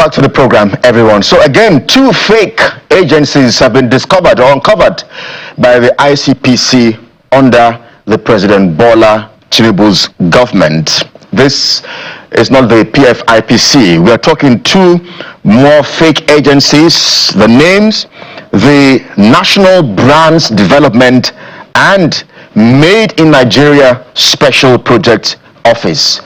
back to the program, everyone. So again, two fake agencies have been discovered or uncovered by the ICPC under the President Bola Tinubu's government. This is not the PFIPC. We are talking two more fake agencies. The names, the National Brands Development and Made in Nigeria Special Project Office.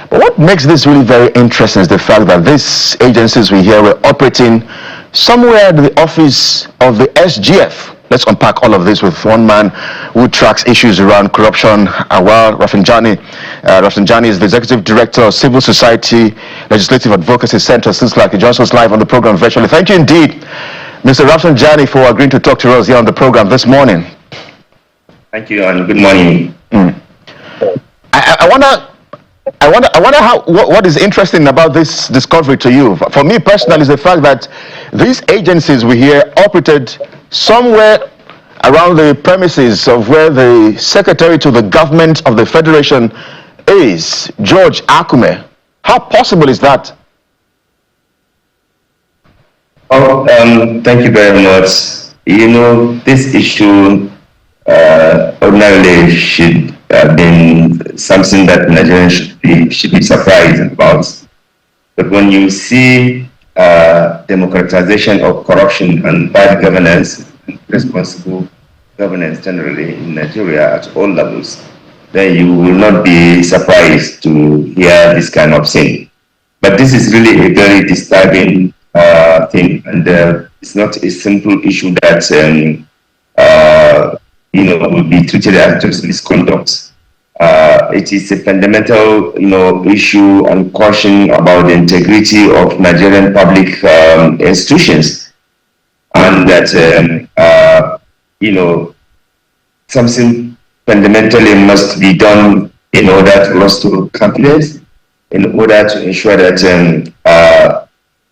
But what makes this really very interesting is the fact that these agencies we hear were operating somewhere at the office of the SGF. Let's unpack all of this with one man who tracks issues around corruption. Awal Rafsanjani is the Executive Director of Civil Society Legislative Advocacy Center, CISLAC. He joins us live on the program virtually. Thank you indeed, Mr. Rafsanjani, for agreeing to talk to us here on the program this morning. Thank you, and good morning. I wonder what is interesting about this discovery to you. For me personally, is the fact that these agencies we hear operated somewhere around the premises of where the Secretary to the Government of the Federation is, George Akume. How possible is that? Oh, thank you very much. You know, this issue ordinarily should have been something that Nigerians should be surprised about. But when you see democratization of corruption and bad governance, responsible governance generally in Nigeria at all levels, then you will not be surprised to hear this kind of thing. But this is really a very disturbing thing, and it's not a simple issue that will be treated as just misconduct. It is a fundamental, issue and caution about the integrity of Nigerian public institutions, and that something fundamentally must be done in order to restore confidence, in order to ensure that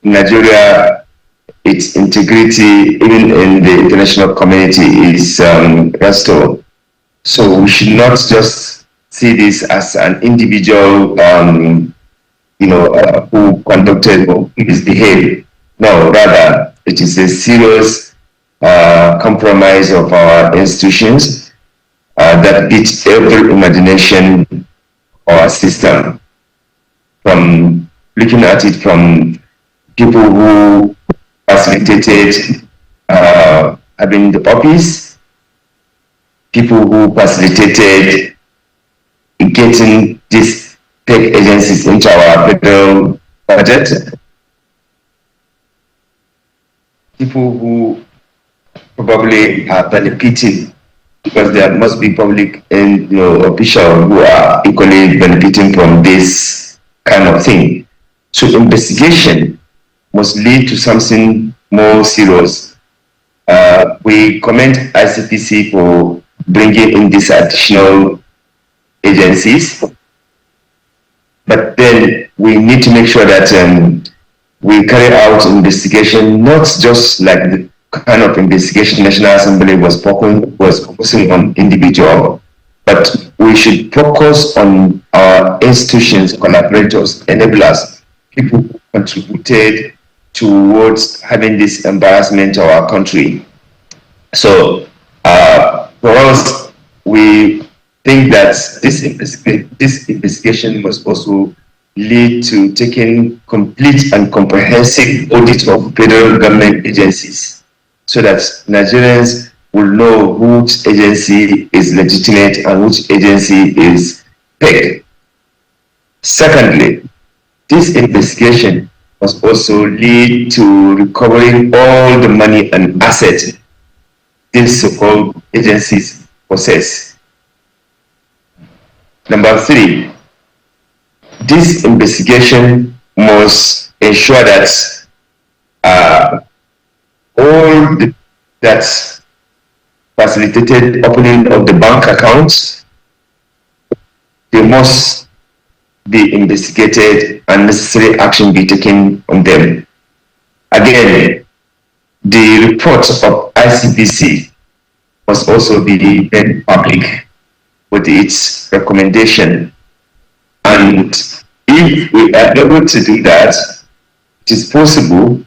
Nigeria, its integrity, even in the international community, is restored. So we should not just see this as an individual, who conducted or misbehaved. No, rather, it is a serious compromise of our institutions that beats every imagination of our system. From looking at it from people who facilitated having the office, people who facilitated getting these tech agencies into our federal budget, people who probably are benefiting, because there must be public and officials who are equally benefiting from this kind of thing. So investigation must lead to something more serious. We commend ICPC for bringing in these additional agencies, but then we need to make sure that we carry out investigation, not just like the kind of investigation National Assembly was focusing on individual, but we should focus on our institutions, collaborators, enablers, people who contributed towards having this embarrassment to our country. So for us, we think that this investigation must also lead to taking complete and comprehensive audit of federal government agencies, so that Nigerians will know which agency is legitimate and which agency is fake. Secondly, this investigation must also lead to recovering all the money and assets these so-called agencies possess. Number three, this investigation must ensure that all that facilitated opening of the bank accounts, they must be investigated and necessary action be taken on them. Again, the report of ICPC must also be made public with its recommendation. And if we are able to do that, it is possible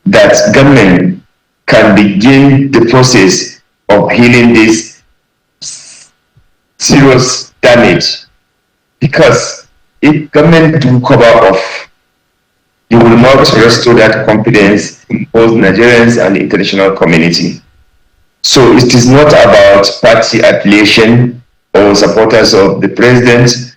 that government can begin the process of healing this serious damage. Because if government do cover off, you will not restore that confidence in both Nigerians and the international community. So it is not about party affiliation or supporters of the president,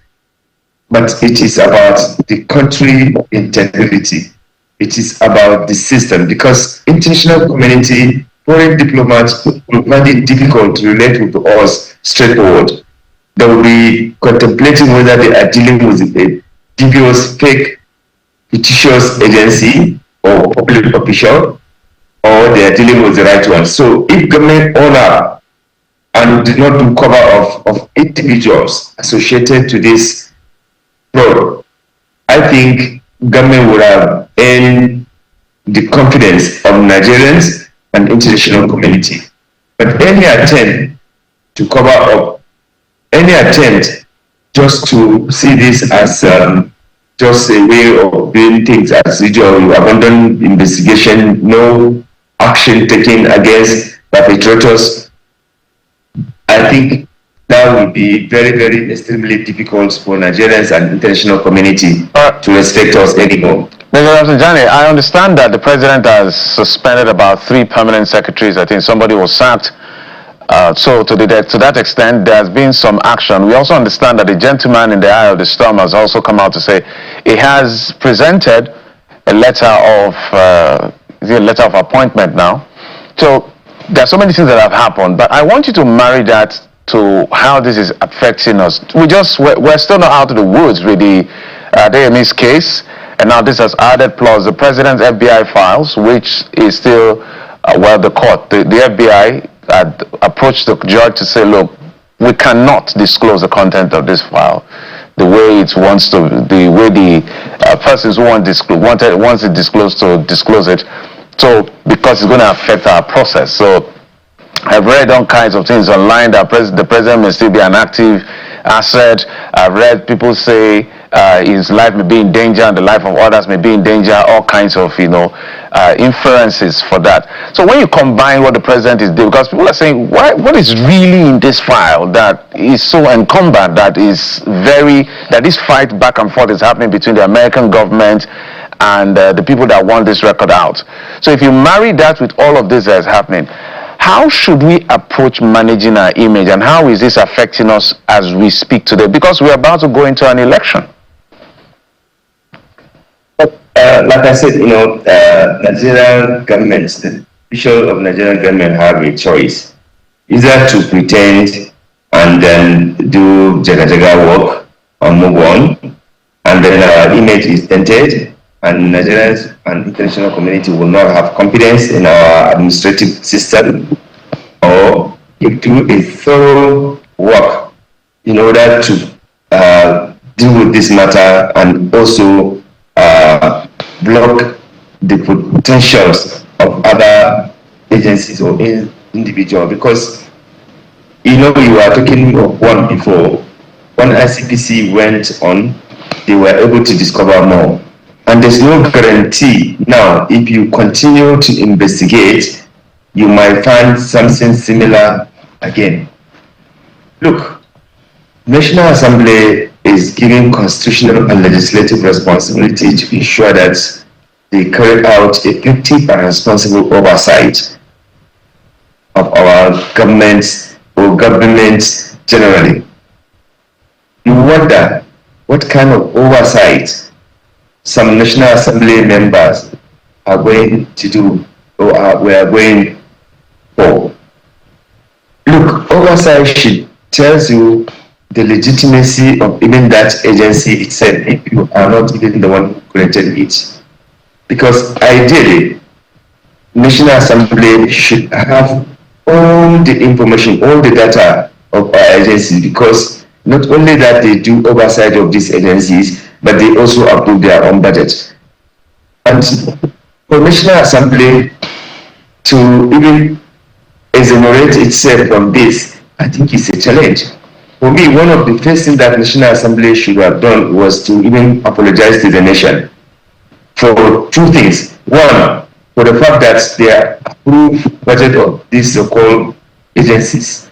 but it is about the country integrity. It is about the system, because international community, foreign diplomats will find it difficult to relate with us straightforward. They will be contemplating whether they are dealing with a dubious, fake, fictitious agency or public official, or they are dealing with the right one. So if government honor and did not do cover of individuals associated to this fraud, I think government would have earned the confidence of Nigerians and international community. But any attempt to cover up, any attempt just to see this as just a way of doing things as usual, you abandon investigation, no action taken against perpetrators, I think that will be very, very extremely difficult for Nigerians and international community to respect us anymore. Mr. Rafsanjani, I understand that the president has suspended about 3 permanent secretaries. I think somebody was sacked. So to that extent, there has been some action. We also understand that the gentleman in the eye of the storm has also come out to say he has presented a letter of appointment now. So there are so many things that have happened, but I want you to marry that to how this is affecting us. We're still not out of the woods with the Adeyemi's case, and now this has added plus the president's FBI files, which is still the court, the FBI had approached the judge to say, look, we cannot disclose the content of this file the way it wants to, the way the persons who wants it disclosed to disclose it. So because it's going to affect our process. So I've read all kinds of things online that the president may still be an active asset. I've read people say his life may be in danger and the life of others may be in danger, all kinds of, inferences for that. So when you combine what the president is doing, because people are saying, what is really in this file that is so encumbered, that this fight back and forth is happening between the American government and the people that want this record out. So if you marry that with all of this that is happening, how should we approach managing our image, and how is this affecting us as we speak today? Because we're about to go into an election. Like I said, Nigerian government, the official of Nigerian government have a choice. Either to pretend and then do jaga work or move on, and then our image is tainted, and Nigerians and international community will not have confidence in our administrative system, or do a thorough work in order to deal with this matter and also block the potentials of other agencies or individuals. Because you are talking of one before, when ICPC went on, they were able to discover more. And there's no guarantee now, if you continue to investigate, you might find something similar again. Look, National Assembly is given constitutional and legislative responsibility to ensure that they carry out effective and responsible oversight of our governments or governments generally. You wonder what kind of oversight some National Assembly members are going to do or we are going for. Look, oversight tells you the legitimacy of even that agency itself if you are not even the one who created it. Because ideally, National Assembly should have all the information, all the data of our agencies, because not only that they do oversight of these agencies, but they also approve their own budget. And for National Assembly to even exonerate itself from this, I think it's a challenge. For me, one of the first things that National Assembly should have done was to even apologize to the nation for two things. One, for the fact that they approve budget of these so-called agencies.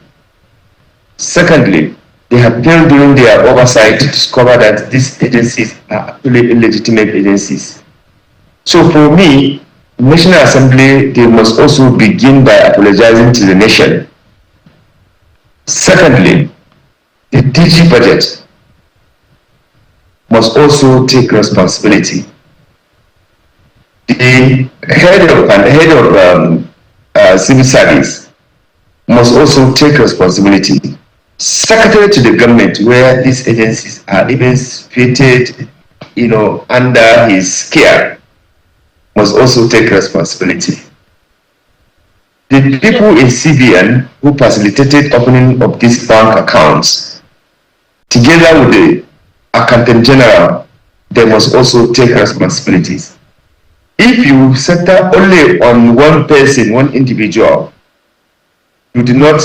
Secondly, they have failed during their oversight to discover that these agencies are actually illegitimate agencies. So for me, National Assembly, they must also begin by apologizing to the nation. Secondly, the DG budget must also take responsibility. The head of civil service must also take responsibility. Secretary to the government, where these agencies are even situated, under his care, must also take responsibility. The people in CBN who facilitated opening of these bank accounts, together with the Accountant General, they must also take responsibilities. If you center only on one person, one individual, you do not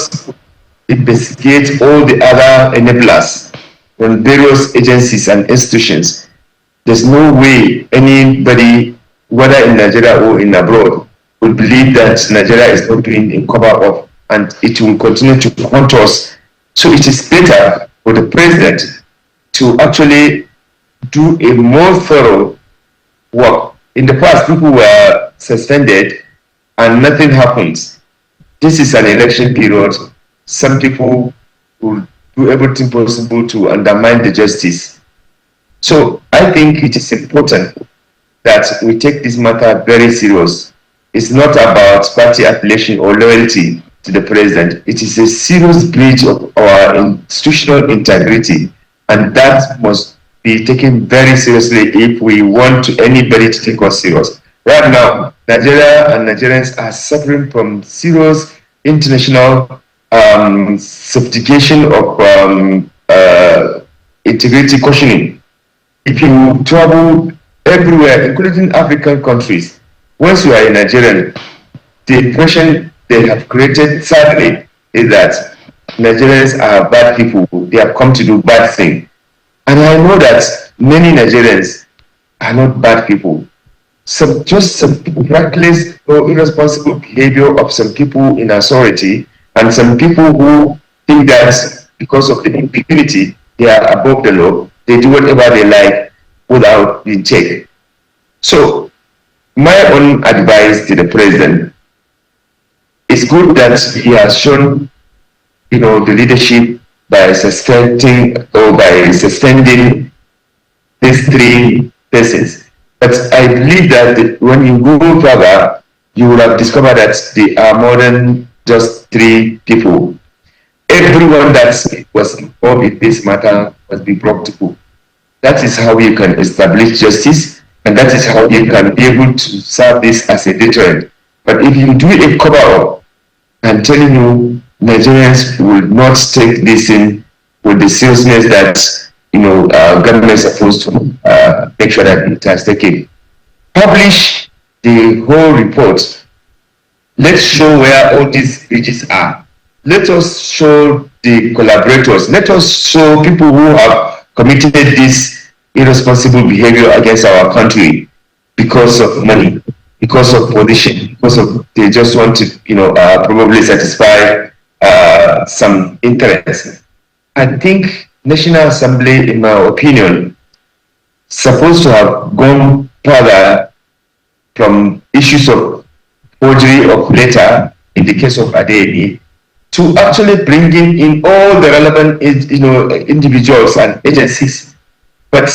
investigate all the other enablers from various agencies and institutions, there's no way anybody, whether in Nigeria or in abroad, will believe that Nigeria is not doing a cover up, and it will continue to haunt us. So it is better for the president to actually do a more thorough work. In the past, people were suspended and nothing happens. This is an election period. Some people will do everything possible to undermine the justice. So I think it is important that we take this matter very serious. It's not about party affiliation or loyalty to the president. It is a serious breach of our institutional integrity, and that must be taken very seriously if we want anybody to take us serious. Right now, Nigeria and Nigerians are suffering from serious international subjugation of integrity questioning. If you travel everywhere, including African countries, once you are a Nigerian, the impression they have created, sadly, is that Nigerians are bad people. They have come to do bad things. And I know that many Nigerians are not bad people. Just some reckless or irresponsible behavior of some people in authority, and some people who think that because of the impunity, they are above the law, they do whatever they like without being checked. So my own advice to the president is good that he has shown, the leadership by suspending these three persons. But I believe that when you go further, you will have discovered that there are more than just three people. Everyone that was involved in this matter must be brought to book. That is how you can establish justice, and that is how you can be able to serve this as a deterrent. But if you do a cover-up, I'm telling you, Nigerians will not take this in with the seriousness that government is supposed to make sure that it has taken. Publish the whole report. Let's show where all these breaches are. Let us show the collaborators. Let us show people who have committed this irresponsible behavior against our country because of money, because of position, because of they just want to, probably satisfy some interest. I think National Assembly, in my opinion, supposed to have gone further from issues of forgery of letter in the case of Adeyemi to actually bringing in all the relevant, individuals and agencies. But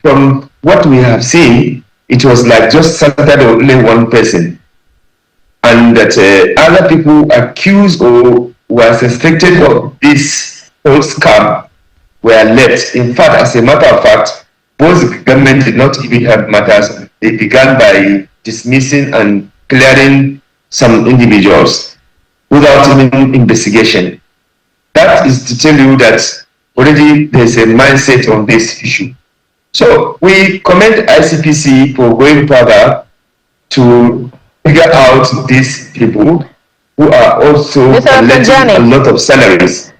from what we have seen, it was like just centered on only one person, and that other people accused or were suspected of this whole scam were left. In fact, as a matter of fact, both government did not even have matters. They began by dismissing and clearing some individuals without even investigation. That is to tell you that already there's a mindset on this issue. So we commend ICPC for going further to figure out these people who are also collecting a lot of salaries.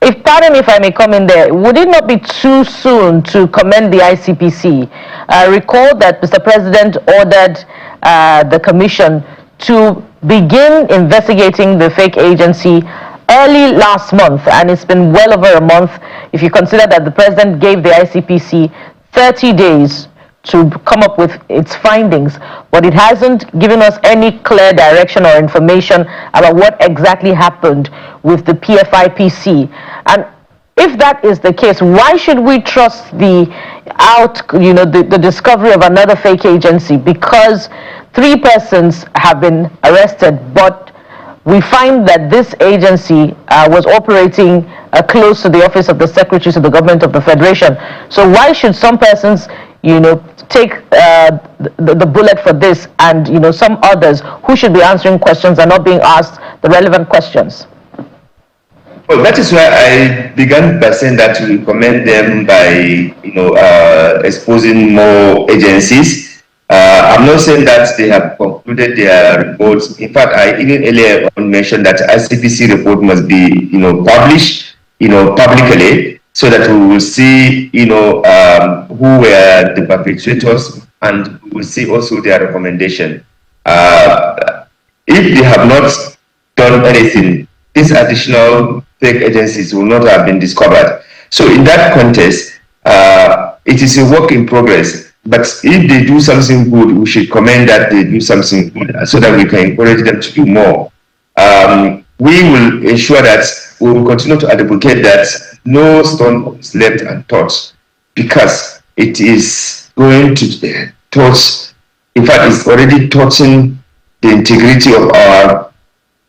if, pardon me if I may come in there, would it not be too soon to commend the ICPC? Recall that Mr. President ordered the commission to begin investigating the fake agency early last month, and it's been well over a month if you consider that the president gave the ICPC 30 days to come up with its findings, but it hasn't given us any clear direction or information about what exactly happened with the PFIPC. And if that is the case, why should we trust the discovery of another fake agency? Because 3 persons have been arrested, but we find that this agency was operating close to the office of the Secretary to the Government of the Federation. So why should some persons, take the bullet for this, and some others who should be answering questions are not being asked the relevant questions? Well, that is why I began by saying that we commend them by exposing more agencies. I'm not saying that they have concluded their reports. In fact, I even earlier mentioned that ICPC report must be published publicly, so that we will see who were the perpetrators, and we will see also their recommendation. If they have not done anything, these additional fake agencies will not have been discovered. So in that context, it is a work in progress. But if they do something good, we should commend that they do something good, so that we can encourage them to do more. We will ensure that we will continue to advocate that no stone is left untouched, because it is going to touch, in fact, it's already touching the integrity of our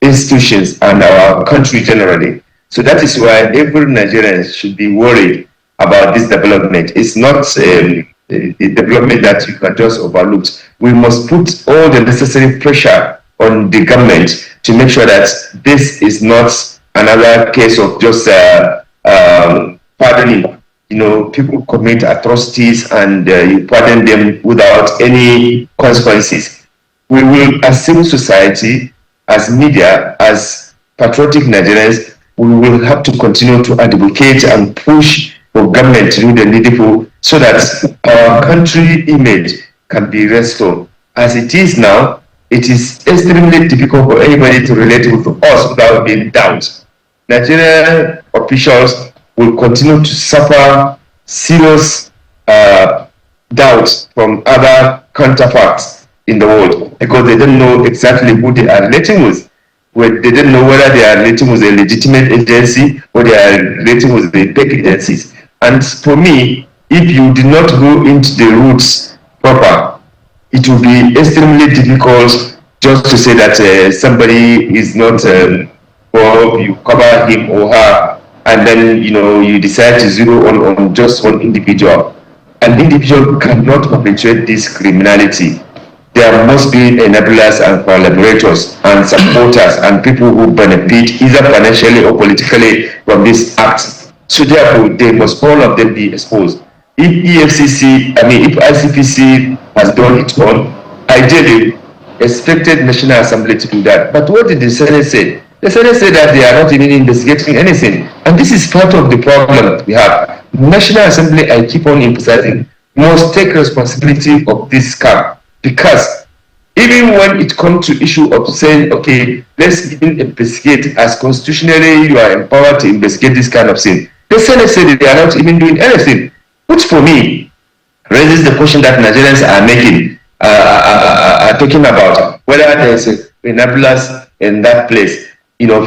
institutions and our country generally. So that is why every Nigerian should be worried about this development. It's not a development that you can just overlook. We must put all the necessary pressure on the government to make sure that this is not another case of just pardoning. People commit atrocities and you pardon them without any consequences. We will, as civil society, as media, as patriotic Nigerians, we will have to continue to advocate and push for government to do the needful, so that our country image can be restored. As it is now, it is extremely difficult for anybody to relate with us without being doubt. Nigerian officials will continue to suffer serious doubts from other counterparts in the world, because they don't know exactly who they are relating with. They don't know whether they are relating with a legitimate agency or they are relating with the fake agencies. And for me, if you did not go into the roots proper, it will be extremely difficult just to say that somebody is not, or you cover him or her, and then you decide to zero on just one individual. An individual cannot perpetuate this criminality. There must be enablers and collaborators and supporters and people who benefit either financially or politically from this act. So therefore, they must all of them be exposed. If ICPC has done its own, ideally expected National Assembly to do that. But what did the Senate say? The Senate said that they are not even investigating anything. And this is part of the problem we have. National Assembly, I keep on emphasizing, must take responsibility of this scam. Because even when it comes to issue of saying, okay, let's even investigate, as constitutionally you are empowered to investigate this kind of thing, the Senate said that they are not even doing anything, which for me raises the question that Nigerians are making, are talking about, whether there's enablers in that place,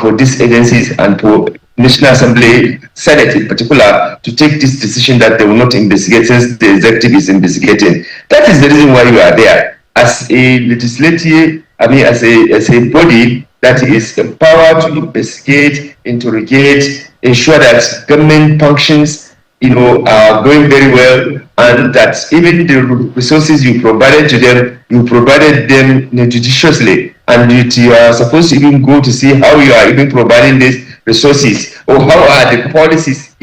for these agencies and for National Assembly, Senate in particular, to take this decision that they will not investigate since the executive is investigating. That is the reason why you are there. As a legislative, as a body that is empowered to investigate, interrogate, ensure that government functions, are going very well, and that even the resources you provided to them, you provided them judiciously, and you are supposed to even go to see how you are even providing these resources, or how are the policies,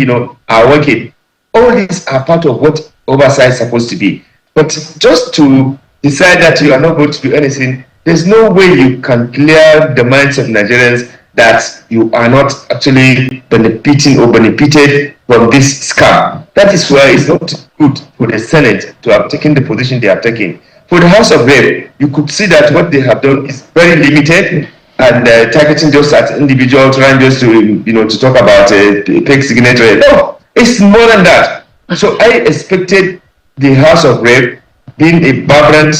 are working. All these are part of what oversight is supposed to be. But just to decide that you are not going to do anything, there's no way you can clear the minds of Nigerians that you are not actually benefiting or benefited from this scam. That is why it's not good for the Senate to have taken the position they have taken. For the House of Rep, you could see that what they have done is very limited and targeting just at individuals, trying just to to talk about a fake signature. No, it's more than that. So I expected the House of Rep, being a vibrant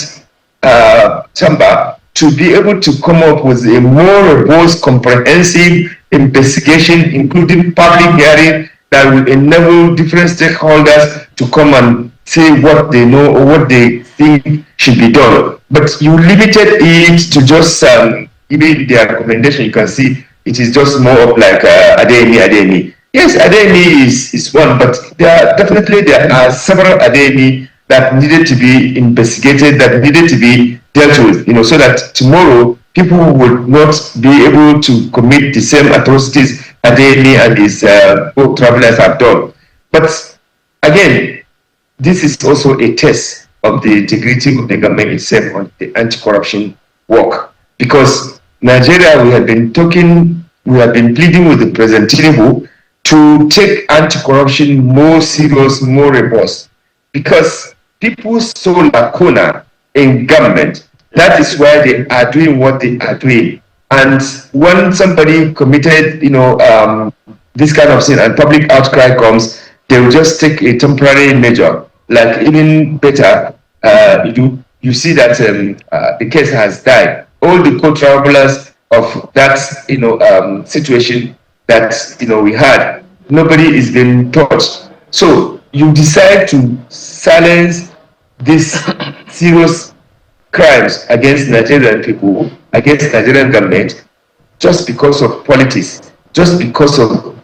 chamber, to be able to come up with a more robust, comprehensive investigation, including public hearing, that will enable different stakeholders to come and say what they know or what they think should be done. But you limited it to just even their recommendation. You can see it is just more of like Adeyemi. Yes, Adeyemi is one, but there are several Adeyemi that needed to be investigated, that needed to be dealt with, so that tomorrow people would not be able to commit the same atrocities Adeyemi and his travelers have done. But again, this is also a test of the integrity of the government itself on the anti-corruption work. Because Nigeria, we have been pleading with the President Tinubu to take anti-corruption more serious, more robust. Because people saw lacuna in government. That is why they are doing what they are doing. And when somebody committed, this kind of sin and public outcry comes, they will just take a temporary measure. Like even better, you see that the case has died. All the co-travelers of that situation that we had, nobody is being touched. So you decide to silence these serious crimes against Nigerian people, against Nigerian government, just because of politics, just because of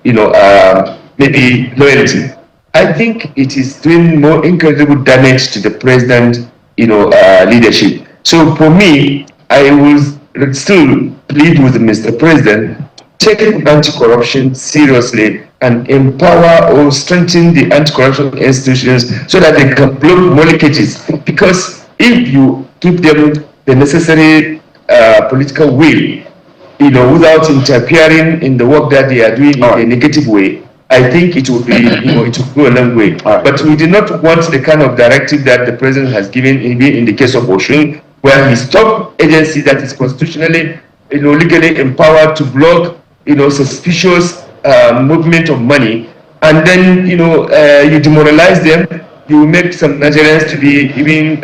maybe loyalty. I think it is doing more incredible damage to the president, leadership. So for me, I will still plead with Mr. President, take anti-corruption seriously and empower or strengthen the anti-corruption institutions so that they can block more leakages. Because if you give them the necessary political will, without interfering in the work that they are doing in a negative way, I think it will be, it will go a long way. But we do not want the kind of directive that the president has given, in the case of Oshun, where his top agency that is constitutionally, legally empowered to block, suspicious movement of money, and then, you demoralize them, you make some Nigerians to be even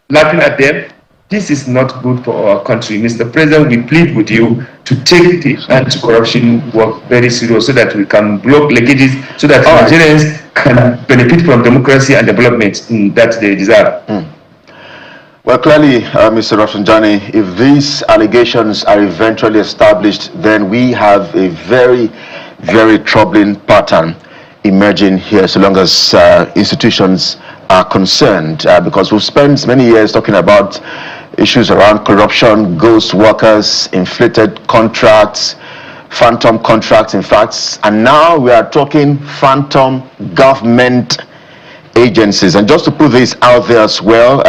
laughing at them. This is not good for our country. Mr. President, we plead with you to take the anti-corruption work very serious so that we can block leakages, so that Nigerians can benefit from democracy and development that they deserve. Well, clearly, Mr. Rafsanjani, if these allegations are eventually established, then we have a very, very troubling pattern emerging here, so long as institutions are concerned, because we've spent many years talking about issues around corruption, ghost workers, inflated contracts, phantom contracts, in fact, and now we are talking phantom government agencies. And just to put this out there as well,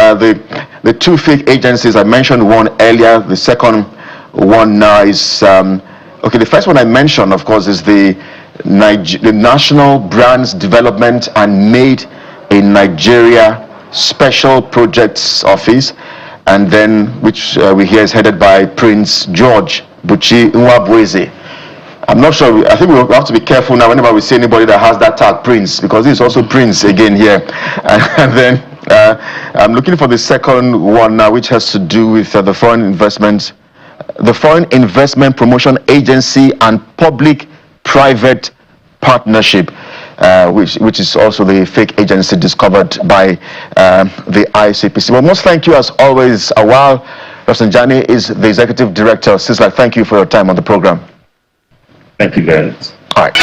the two fake agencies, I mentioned one earlier, the second one now is, the first one I mentioned, of course, is the National Brands Development and Made in Nigeria Special Projects Office, and then which we hear is headed by Prince George Buchi Nwabweze. I'm not sure, I think we have to be careful now whenever we see anybody that has that tag Prince, because this is also Prince again here. And then I'm looking for the second one now, which has to do with the Foreign Investment Promotion Agency and Public-Private Partnership, which is also the fake agency discovered by the ICPC. Well, most thank you as always. Awal Rafsanjani is the Executive Director of CISLAC. Thank you for your time on the program. Thank you very much. All right.